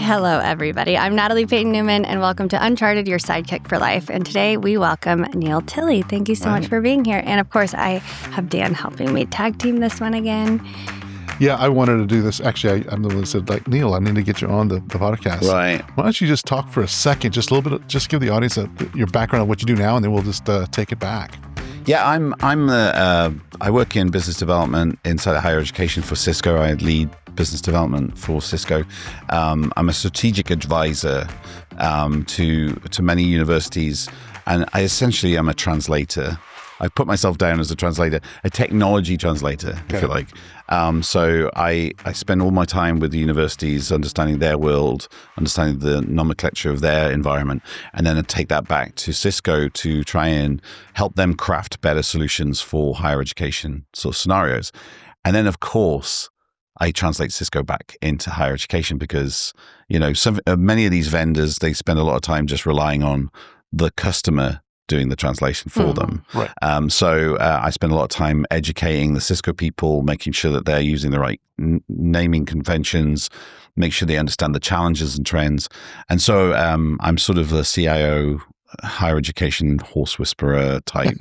Hello, everybody. I'm Natalie Payton Newman, and welcome to Uncharted, your sidekick for life. And today we welcome Neal Tilley. Thank you so much for being here. And of course, I have Dan helping me tag team this one again. Yeah, I wanted to do this. Actually, I'm the one that said, Neal, I need to get you on the podcast. Right. Why don't you just talk for a second, just a little bit, just give the audience your background of what you do now, and then we'll just take it back. Yeah, I work in business development inside of higher education for Cisco. I lead business development for Cisco. I'm a strategic advisor to many universities, and I essentially am a translator. I put myself down as a translator, a technology translator, if you like. So I spend all my time with the universities, understanding their world, understanding the nomenclature of their environment, and then I take that back to Cisco to try and help them craft better solutions for higher education sort of scenarios. And then, of course, I translate Cisco back into higher education because, many of these vendors, they spend a lot of time just relying on the customer doing the translation for them. Right. So I spend a lot of time educating the Cisco people, making sure that they're using the right naming conventions, make sure they understand the challenges and trends. And so I'm sort of the CIO, higher education horse whisperer type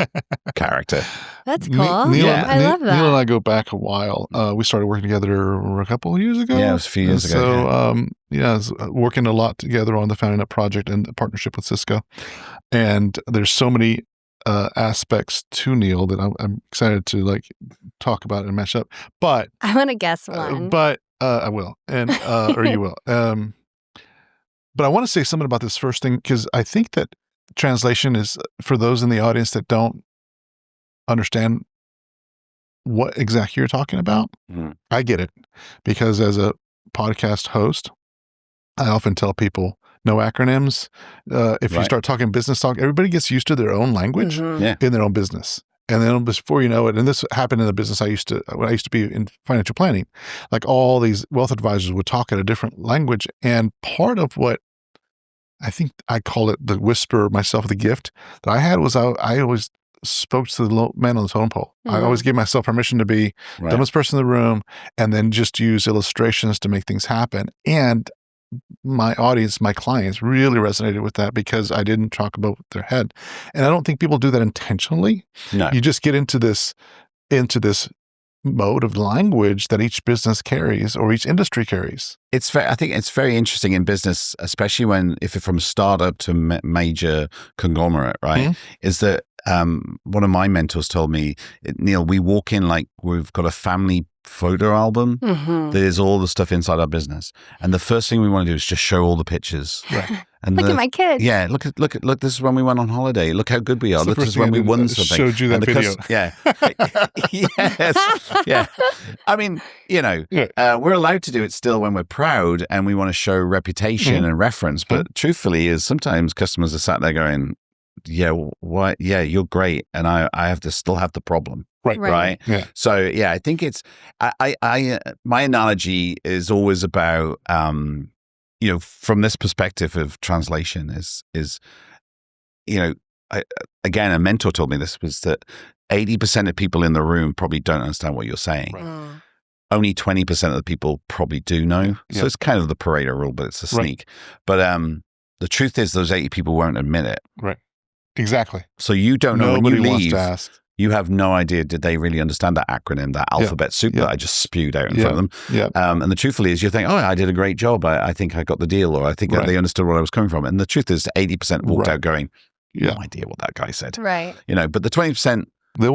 character. That's cool. Neal, I love that. Neal and I go back a while. We started working together a couple of years ago. Yeah, it was a few years ago. So, I was working a lot together on the Founding Up project and the partnership with Cisco. And there's so many aspects to Neal that I'm excited to talk about and match up. But I want to guess one. I will, and or you will. But I want to say something about this first thing because I think that translation is, for those in the audience that don't understand what exactly you're talking about, I get it. Because as a podcast host, I often tell people, no acronyms. If you start talking business talk, everybody gets used to their own language in their own business. And then before you know it, and this happened in the business when I used to be in financial planning, all these wealth advisors would talk in a different language. And part of what I think I call it the whisper myself, the gift that I had was I always spoke to the man on the totem pole. I always gave myself permission to be the dumbest person in the room and then just use illustrations to make things happen. And my audience, my clients really resonated with that because I didn't talk about their head. And I don't think people do that intentionally. No. You just get into this mode of language that each business carries or each industry carries. I think it's very interesting in business, especially if you're from startup to major conglomerate, right? Is that one of my mentors told me, Neal, we walk in like we've got a family photo album. There's all the stuff inside our business, and the first thing we want to do is just show all the pictures. Right. And look at my kids. Yeah, look. This is when we went on holiday. Look how good we are. This is when we won something. Showed you that video. Yeah. Yes. Yeah. I mean, we're allowed to do it still when we're proud and we want to show reputation and reference. But truthfully, is sometimes customers are sat there going, "Yeah, what? Yeah, you're great, and I have to still have the problem." Right. Yeah. So I think it's my analogy is always about from this perspective of translation is again, a mentor told me this was that 80% of people in the room probably don't understand what you're saying. Right. Only 20% of the people probably do know. So it's kind of the Pareto rule, but it's a sneak. But the truth is those 80 people won't admit it. Right. Exactly. So you don't know Nobody when you wants leave. To ask. You have no idea, did they really understand that acronym, that alphabet soup that I just spewed out in front of them? Yeah. And the truthfully is you think, I did a great job. I think I got the deal, or I think they understood where I was coming from. And the truth is 80% walked out going, no idea what that guy said. Right. But the 20%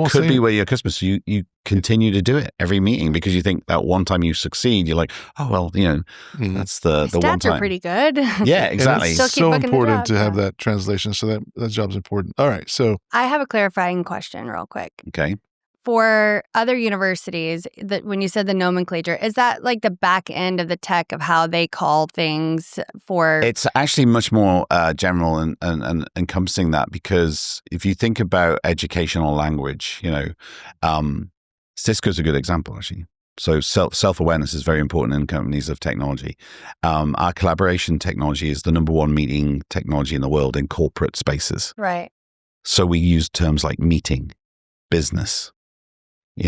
could be where your customers, so you continue to do it every meeting because you think that one time you succeed, you're like, that's the stats one time. Are pretty good. Yeah, exactly. It's so important to have that translation. So that job's important. All right. So I have a clarifying question real quick. Okay. For other universities, that when you said the nomenclature, is that like the back end of the tech of how they call things for? It's actually much more general and encompassing that, because if you think about educational language, Cisco's a good example actually. So self-awareness is very important in companies of technology. Our collaboration technology is the number one meeting technology in the world in corporate spaces. Right. So we use terms like meeting, business. We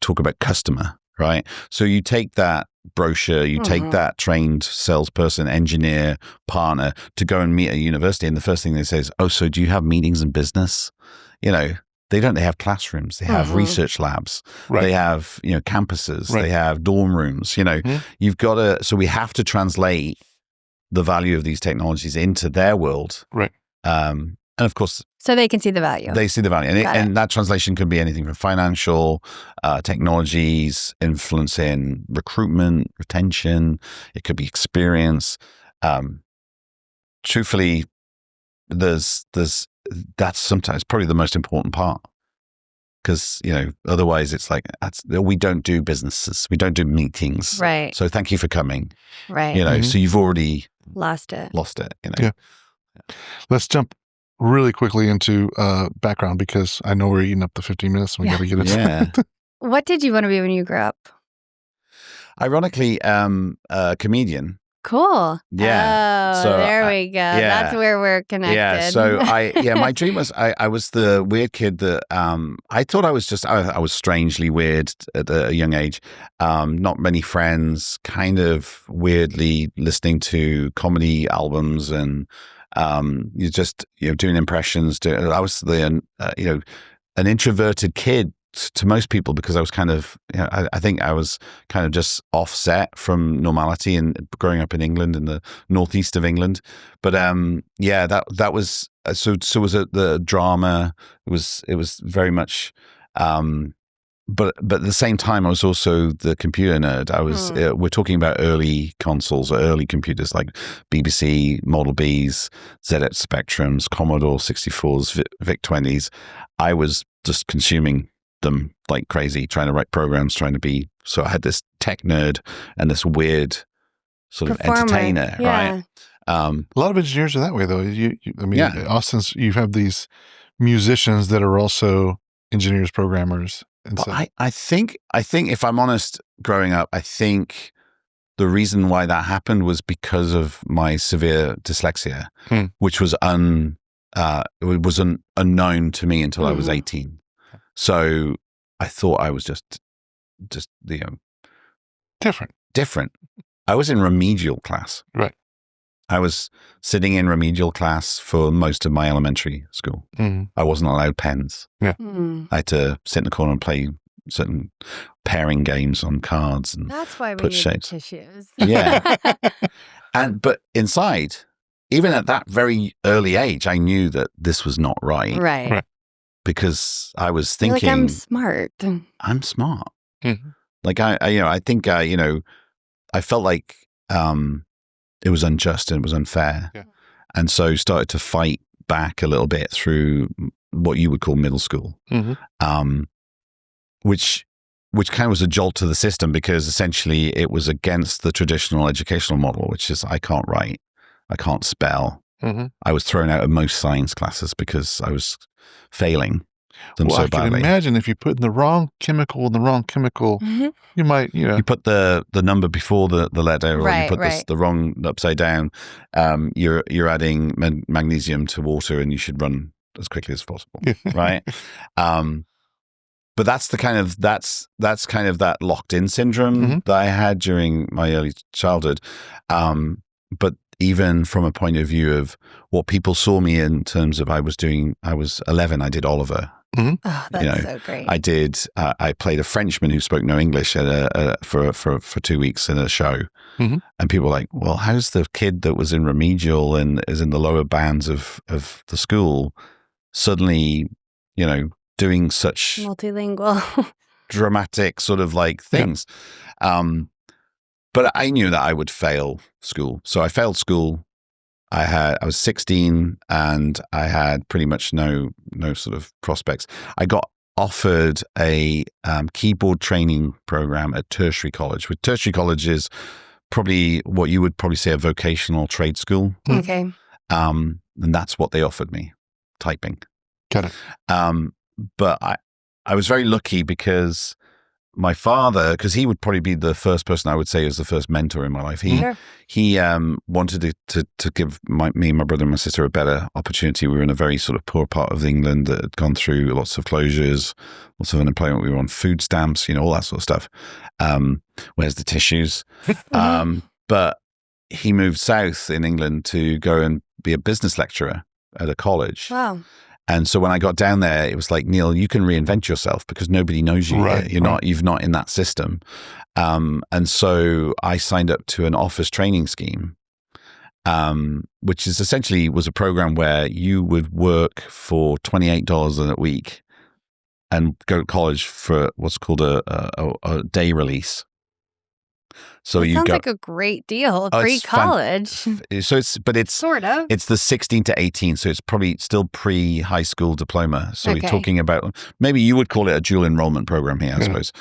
talk about customer, right? So you take that brochure, you take that trained salesperson, engineer, partner to go and meet at a university, and the first thing they say is, "Oh, so do you have meetings in business?" You know, they don't. They have classrooms, they have research labs, they have campuses, they have dorm rooms. You've got to. So we have to translate the value of these technologies into their world, right? And of course, so they can see the value. They see the value. And that translation could be anything from financial technologies, influencing recruitment, retention. It could be experience. Truthfully, that's sometimes probably the most important part. Because, otherwise it's like, we don't do businesses. We don't do meetings. Right. So thank you for coming. Right. So you've already lost it. Yeah. Let's jump really quickly into background, because I know we're eating up the 15 minutes and we got to get it. Yeah. What did you want to be when you grew up? Ironically, a comedian. Cool. Yeah. Oh, so there we go. Yeah. That's where we're connected. Yeah. So my dream was I was the weird kid that I thought I was I was strangely weird at a young age. Not many friends, kind of weirdly listening to comedy albums and you just doing impressions. I was an introverted kid to most people, because I was kind of I think I was kind of just offset from normality and growing up in England, in the northeast of England. But that was so was the drama. It was very much. But at the same time, I was also the computer nerd. I was. We're talking about early consoles or early computers like BBC Model Bs, ZX Spectrums, Commodore 64s, VIC-20s. I was just consuming them like crazy, trying to write programs, trying to be. So I had this tech nerd and this weird sort of entertainer, right? A lot of engineers are that way, though. Austin's. You have these musicians that are also engineers, programmers. But I think if I'm honest, growing up, I think the reason why that happened was because of my severe dyslexia, which was unknown to me until I was 18. So I thought I was just different. I was in remedial class. Right. I was sitting in remedial class for most of my elementary school. I wasn't allowed pens. Yeah. I had to sit in the corner and play certain pairing games on cards and that's why we put need shapes. Tissues. Yeah. But inside, even at that very early age, I knew that this was not right. Right. Because I was thinking, like, I'm smart. I'm smart. Like I think I felt like it was unjust and it was unfair. Yeah. And so started to fight back a little bit through what you would call middle school, which kind of was a jolt to the system, because essentially it was against the traditional educational model, which is I can't write, I can't spell. I was thrown out of most science classes because I was failing them so badly. I can imagine if you put in the wrong chemical in the wrong chemical, you might, You put the number before the letter, or you put the wrong upside down. You're adding magnesium to water, and you should run as quickly as possible, right? But that's kind of that locked in syndrome that I had during my early childhood. But even from a point of view of what people saw me in terms of I was 11, I did Oliver. Oh, that's so great. I played a Frenchman who spoke no English for 2 weeks in a show. And people were like, well, how's the kid that was in remedial and is in the lower bands of the school suddenly, doing such multilingual dramatic sort of like things. But I knew that I would fail school. So I failed school. I was 16 and I had pretty much no sort of prospects. I got offered a keyboard training program at tertiary college. With tertiary college is probably what you would probably say a vocational trade school. Okay. And that's what they offered me, typing. Got it. But I was very lucky because my father, because he would probably be the first person I would say is the first mentor in my life. He wanted to give me, my brother and my sister a better opportunity. We were in a very sort of poor part of England that had gone through lots of closures, lots of unemployment. We were on food stamps, all that sort of stuff. Where's the tissues? But he moved south in England to go and be a business lecturer at a college. Wow. And so when I got down there, it was like, Neal, you can reinvent yourself because nobody knows you yet. You're not in that system. And so I signed up to an office training scheme, which is essentially was a program where you would work for $28 a week and go to college for what's called a day release. So that you sounds like a great deal. Free college. So it's sort of. It's the 16 to 18, so it's probably still pre-high school diploma. So you're talking about, maybe you would call it a dual enrollment program here, I suppose.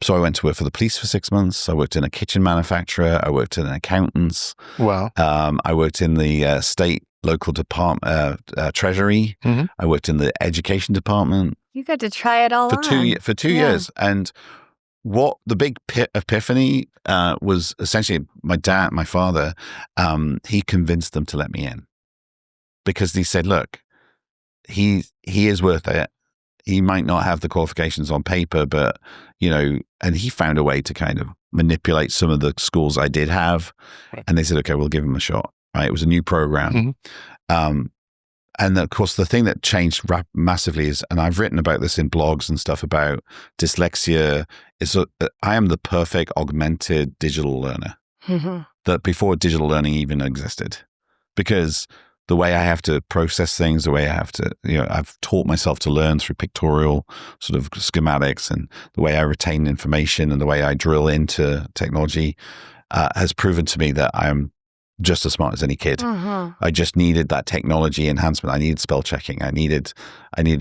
So I went to work for the police for 6 months. I worked in a kitchen manufacturer. I worked in an accountant's. Wow. I worked in the state local department treasury. I worked in the education department. You got to try it all for 2 years. And what the big epiphany was essentially my father, he convinced them to let me in because he said, look, he is worth it. He might not have the qualifications on paper, but, and he found a way to kind of manipulate some of the schools I did have. And they said, okay, we'll give him a shot. Right. It was a new program. And of course, the thing that changed massively is, and I've written about this in blogs and stuff about dyslexia, is I am the perfect augmented digital learner that before digital learning even existed. Because the way I have to process things, the way I have to, I've taught myself to learn through pictorial sort of schematics, and the way I retain information and the way I drill into technology has proven to me that I am just as smart as any kid. I just needed that technology enhancement. I needed spell checking. I needed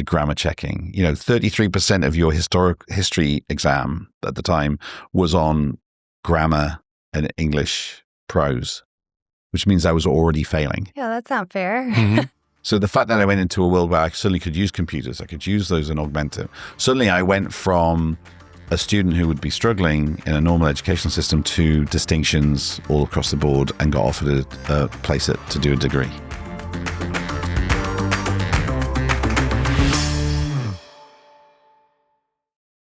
grammar checking. 33% of your history exam at the time was on grammar and English prose, which means I was already failing. Yeah, that's not fair. So the fact that I went into a world where I suddenly could use computers, I could use those and augment them. Suddenly I went from a student who would be struggling in a normal educational system to distinctions all across the board and got offered a place to do a degree.